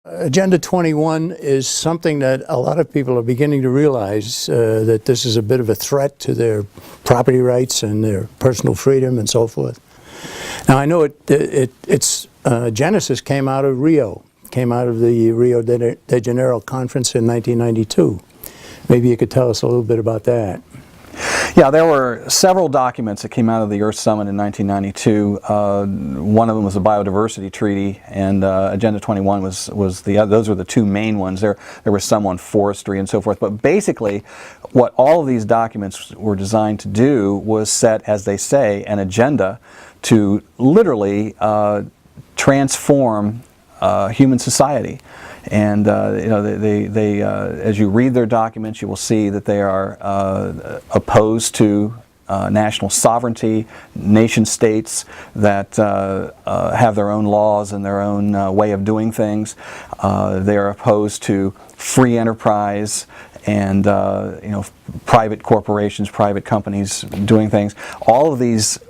Agenda 21 is something that a lot of people are beginning to realize that this is a bit of a threat to their property rights and their personal freedom and so forth. Now, I know its genesis came out of Rio, came out of the Rio de Janeiro conference in 1992. Maybe you could tell us a little bit about that. Yeah, there were several documents that came out of the Earth Summit in 1992. One of them was the Biodiversity Treaty, and Agenda 21 was the other. Those were the two main ones. There was some on forestry and so forth. But basically, what all of these documents were designed to do was set, as they say, an agenda to literally transform human society. And you know, as you read their documents, you will see that they are opposed to national sovereignty, nation states that have their own laws and their own way of doing things. They are opposed to free enterprise and you know, private corporations, private companies doing things. All of these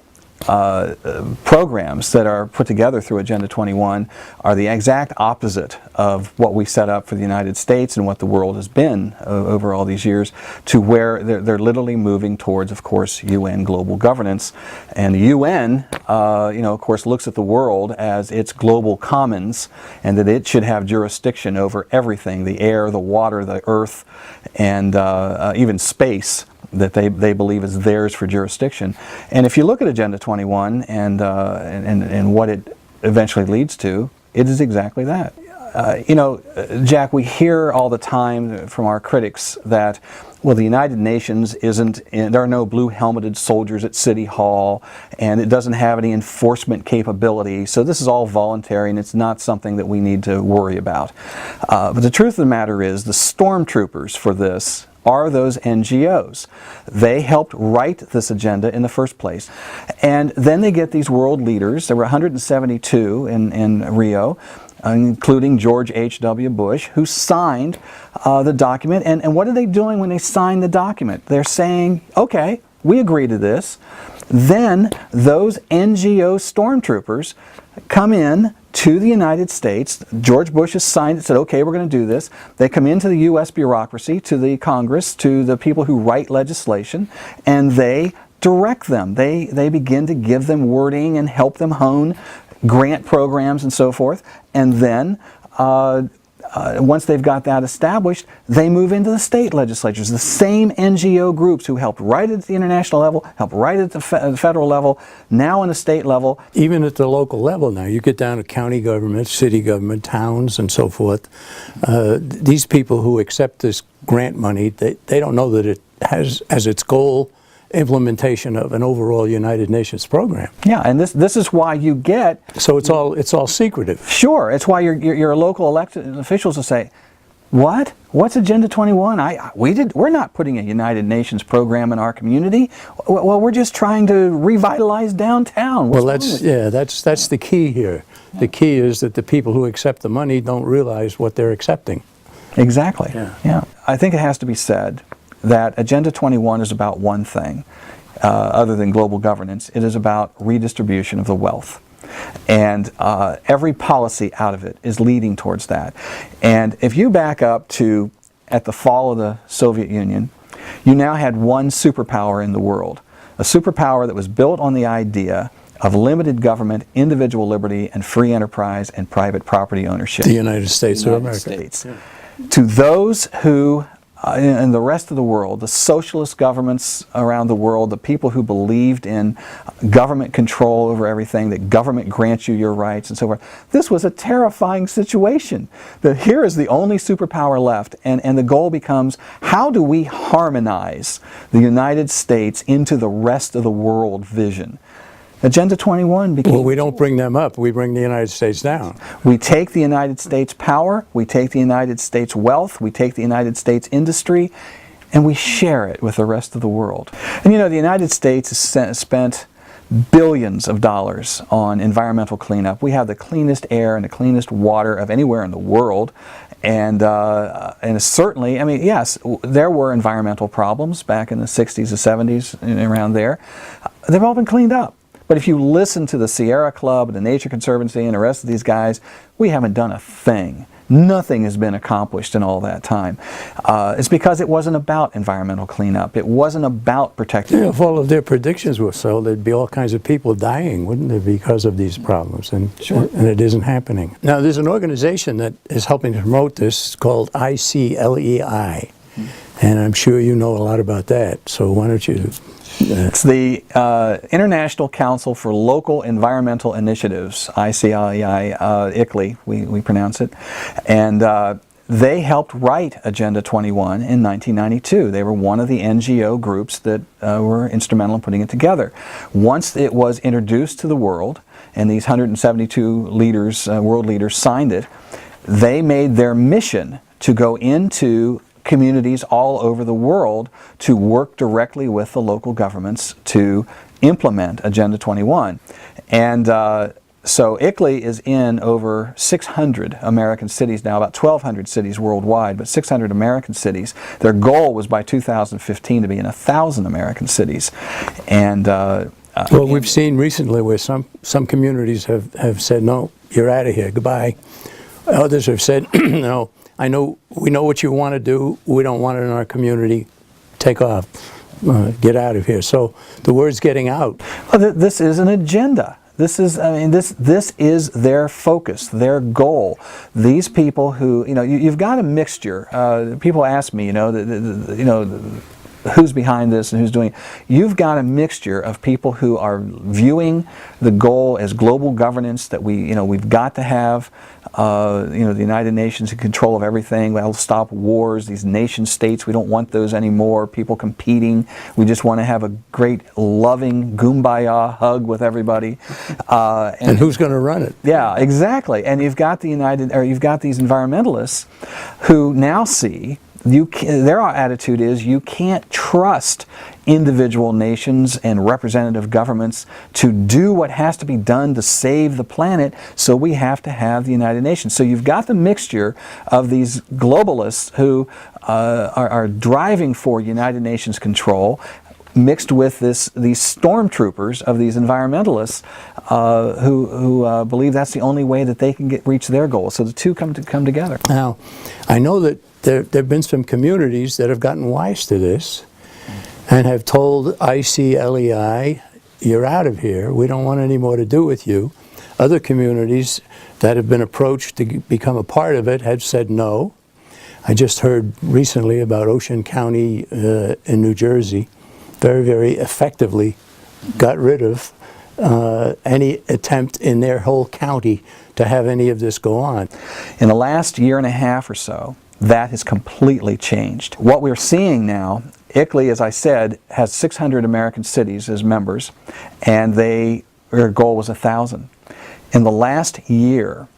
programs that are put together through Agenda 21 are the exact opposite of what we set up for the United States and what the world has been over all these years, to where they're literally moving towards, of course, UN global governance. And the UN, you know, of course, looks at the world as its global commons, and that it should have jurisdiction over everything: the air, the water, the earth, and even space, that they believe is theirs for jurisdiction. And if you look at Agenda 21 and what it eventually leads to, it is exactly that. You know, Jack, we hear all the time from our critics that, well, the United Nations isn't, there are no blue-helmeted soldiers at City Hall, and it doesn't have any enforcement capability, so this is all voluntary and it's not something that we need to worry about. But the truth of the matter is, the Stormtroopers for this are those NGOs. They helped write this agenda in the first place. And then they get these world leaders. There were 172 in Rio, including George H.W. Bush, who signed the document. And what are they doing when they sign the document? They're saying, okay, we agree to this. Then those NGO stormtroopers come in to the United States. George Bush has signed it, said, okay, we're going to do this. They come into the U.S. bureaucracy, to the Congress, to the people who write legislation, and they direct them. They begin to give them wording and help them hone grant programs and so forth. And then once they've got that established, they move into the state legislatures. The same NGO groups who helped write it at the international level, helped write it at the federal level, now in the state level. Even at the local level now, you get down to county government, city government, towns, and so forth. These people who accept this grant money, they don't know that it has as its goal implementation of an overall United Nations program. Yeah, and this is why you get... So it's all secretive. Sure, it's why your local elected officials will say, what? What's Agenda 21? We're not putting a United Nations program in our community. Well, we're just trying to revitalize downtown. Well, that's the key here. Yeah. The key is that the people who accept the money don't realize what they're accepting. Exactly. Yeah. I think it has to be said that Agenda 21 is about one thing, other than global governance. It is about redistribution of the wealth. And every policy out of it is leading towards that. And if you back up to at the fall of the Soviet Union, you now had one superpower in the world, a superpower that was built on the idea of limited government, individual liberty, and free enterprise and private property ownership. The United States of America. Yeah. To those who in the rest of the world, the socialist governments around the world, the people who believed in government control over everything, that government grants you your rights and so forth. This was a terrifying situation. That here is the only superpower left, and the goal becomes, how do we harmonize the United States into the rest of the world vision? Agenda 21 became... Well, we don't bring them up. We bring the United States down. We take the United States power, we take the United States wealth, we take the United States industry, and we share it with the rest of the world. And you know, the United States has spent billions of dollars on environmental cleanup. We have the cleanest air and the cleanest water of anywhere in the world. And certainly, I mean, yes, there were environmental problems back in the 60s, the 70s, around there. They've all been cleaned up. But if you listen to the Sierra Club, the Nature Conservancy, and the rest of these guys, we haven't done a thing Nothing has been accomplished in all that time. It's because it wasn't about environmental cleanup. It wasn't about protecting. If all of their predictions were so, there'd be all kinds of people dying, wouldn't there, because of these problems? And, Sure. And it isn't happening. Now, there's an organization that is helping to promote this called ICLEI. And I'm sure you know a lot about that. So why don't you... It's the International Council for Local Environmental Initiatives, ICLEI, ICLEI, we pronounce it. And they helped write Agenda 21 in 1992. They were one of the NGO groups that were instrumental in putting it together. Once it was introduced to the world, and these 172 leaders, world leaders signed it, they made their mission to go into communities all over the world to work directly with the local governments to implement Agenda 21. And so ICLEI is in over 600 American cities now, about 1,200 cities worldwide, but 600 American cities. Their goal was by 2015 to be in 1,000 American cities. And well, we've seen recently where some communities have said, no, you're out of here, goodbye. Others have said, no, we know what you want to do, we don't want it in our community, take off, get out of here. So the word's getting out. Well, this is an agenda. This is, I mean, this is their focus, their goal. These people who, you've got a mixture. People ask me, who's behind this and who's doing it. You've got a mixture of people who are viewing the goal as global governance, that we've got to have the United Nations in control of everything. We'll stop wars, these nation states, we don't want those anymore, people competing. We just want to have a great loving kumbaya hug with everybody. And who's going to run it? Yeah, exactly. And you've got these environmentalists who now see their attitude is you can't trust individual nations and representative governments to do what has to be done to save the planet, so we have to have the United Nations. So you've got the mixture of these globalists who are driving for United Nations control, mixed with these stormtroopers of these environmentalists who believe that's the only way that they can reach their goals. So the two come together. Now, I know that there have been some communities that have gotten wise to this and have told ICLEI, you're out of here, we don't want any more to do with you. Other communities that have been approached to become a part of it have said no. I just heard recently about Ocean County in New Jersey, very, very effectively got rid of any attempt in their whole county to have any of this go on. In the last year and a half or so, that has completely changed. What we're seeing now, ICLEI, as I said, has 600 American cities as members, and their goal was 1,000. In the last year,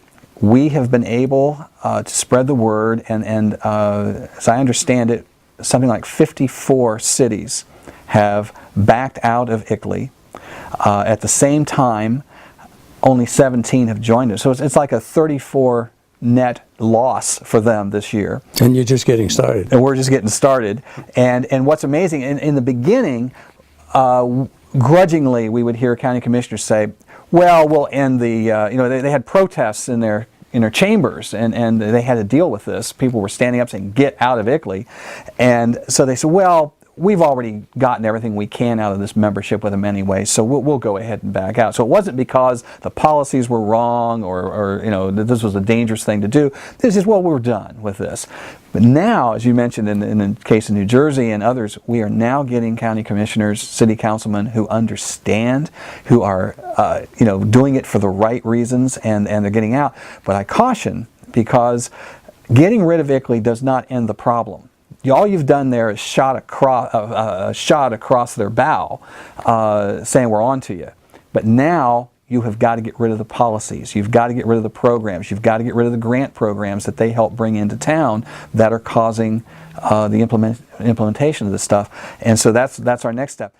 we have been able to spread the word, and as I understand it, something like 54 cities have backed out of ICLEI. At the same time, only 17 have joined us. So it's like a 34 net loss for them this year. And you're just getting started. And we're just getting started. And what's amazing, in the beginning, grudgingly, we would hear county commissioners say, well, we'll end the, they had protests in their chambers, and they had to deal with this. People were standing up saying, get out of ICLEI. And so they said, well, we've already gotten everything we can out of this membership with them anyway, so we'll go ahead and back out. So it wasn't because the policies were wrong or that this was a dangerous thing to do. This is, well, we're done with this. But now, as you mentioned in the case of New Jersey and others, we are now getting county commissioners, city councilmen who understand, who are doing it for the right reasons, and they're getting out. But I caution, because getting rid of ICLEI does not end the problem. All you've done there is shot across their bow, saying we're on to you. But now you have got to get rid of the policies. You've got to get rid of the programs. You've got to get rid of the grant programs that they help bring into town that are causing the implementation of this stuff. And so that's our next step.